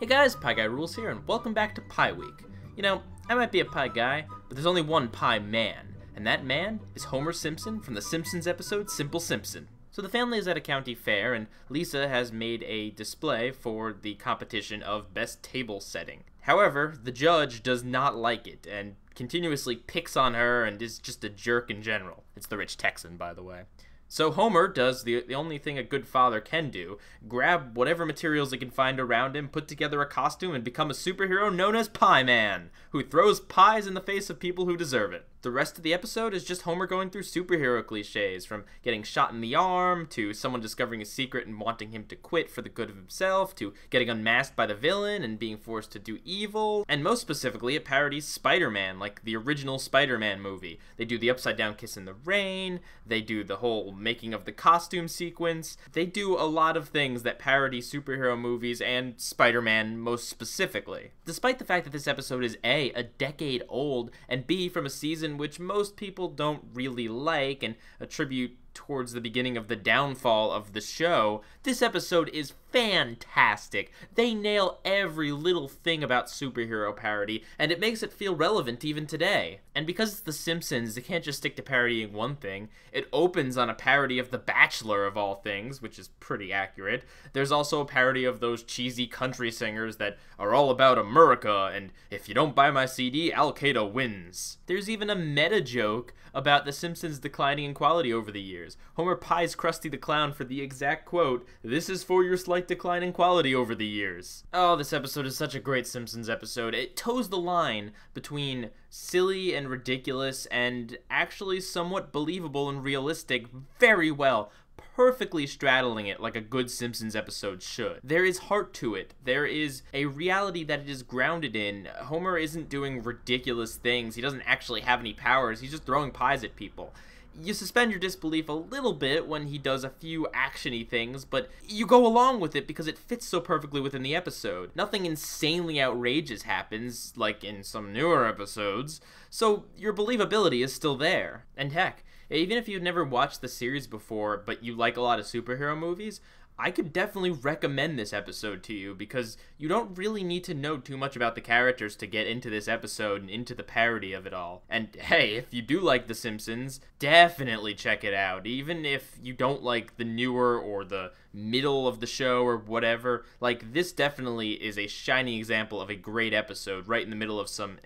Hey guys, Pie Guy Rules here, and welcome back to Pie Week. You know, I might be a pie guy, but there's only one pie man, and that man is Homer Simpson from the Simpsons episode Simple Simpson. So the family is at a county fair, and Lisa has made a display for the competition of best table setting. However, the judge does not like it, and continuously picks on her and is just a jerk in general. It's the rich Texan, by the way. So Homer does the only thing a good father can do, grab whatever materials he can find around him, put together a costume, and become a superhero known as Pie Man, who throws pies in the face of people who deserve it. The rest of the episode is just Homer going through superhero cliches, from getting shot in the arm, to someone discovering a secret and wanting him to quit for the good of himself, to getting unmasked by the villain and being forced to do evil, and most specifically it parodies Spider-Man, like the original Spider-Man movie. They do the upside down kiss in the rain, they do the whole making of the costume sequence, they do a lot of things that parody superhero movies and Spider-Man most specifically. Despite the fact that this episode is A, a decade old, and B, from a season which most people don't really like and attribute towards the beginning of the downfall of the show, this episode is fantastic. They nail every little thing about superhero parody, and it makes it feel relevant even today. And because it's The Simpsons, they can't just stick to parodying one thing. It opens on a parody of The Bachelor of all things, which is pretty accurate. There's also a parody of those cheesy country singers that are all about America, and if you don't buy my CD, Al Qaeda wins. There's even a meta joke about The Simpsons declining in quality over the years. Homer pies Krusty the Clown for the exact quote, "This is for your slight decline in quality over the years." Oh, this episode is such a great Simpsons episode. It toes the line between silly and ridiculous and actually somewhat believable and realistic very well, perfectly straddling it like a good Simpsons episode should. There is heart to it. There is a reality that it is grounded in. Homer isn't doing ridiculous things. He doesn't actually have any powers. He's just throwing pies at people. You suspend your disbelief a little bit when he does a few action-y things, but you go along with it because it fits so perfectly within the episode. Nothing insanely outrageous happens, like in some newer episodes, so your believability is still there. And heck, even if you've never watched the series before, but you like a lot of superhero movies, I could definitely recommend this episode to you because you don't really need to know too much about the characters to get into this episode and into the parody of it all. And hey, if you do like The Simpsons, definitely check it out. Even if you don't like the newer or the middle of the show or whatever, like this definitely is a shining example of a great episode right in the middle of some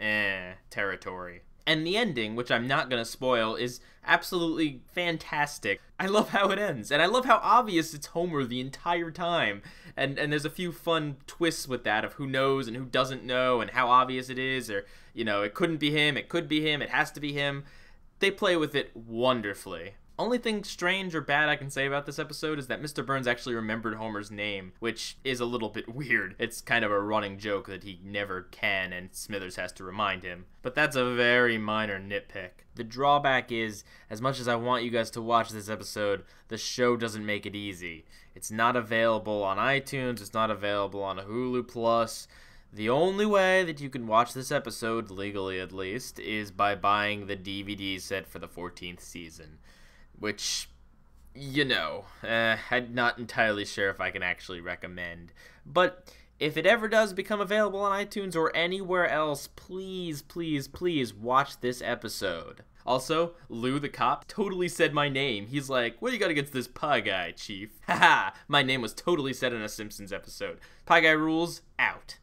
territory. And the ending, which I'm not going to spoil, is absolutely fantastic. I love how it ends, and I love how obvious it's Homer the entire time. And there's a few fun twists with that of who knows and who doesn't know and how obvious it is, or, you know, it couldn't be him, it could be him, it has to be him. They play with it wonderfully. Only thing strange or bad I can say about this episode is that Mr. Burns actually remembered Homer's name, which is a little bit weird. It's kind of a running joke that he never can and Smithers has to remind him. But that's a very minor nitpick. The drawback is, as much as I want you guys to watch this episode, the show doesn't make it easy. It's not available on iTunes, it's not available on Hulu Plus. The only way that you can watch this episode, legally at least, is by buying the DVD set for the 14th season. Which, you know, I'm not entirely sure if I can actually recommend. But if it ever does become available on iTunes or anywhere else, please, please, please watch this episode. Also, Lou the cop totally said my name. He's like, "What do you got against this pie guy, Chief?" Haha, my name was totally said in a Simpsons episode. Pie Guy Rules, out.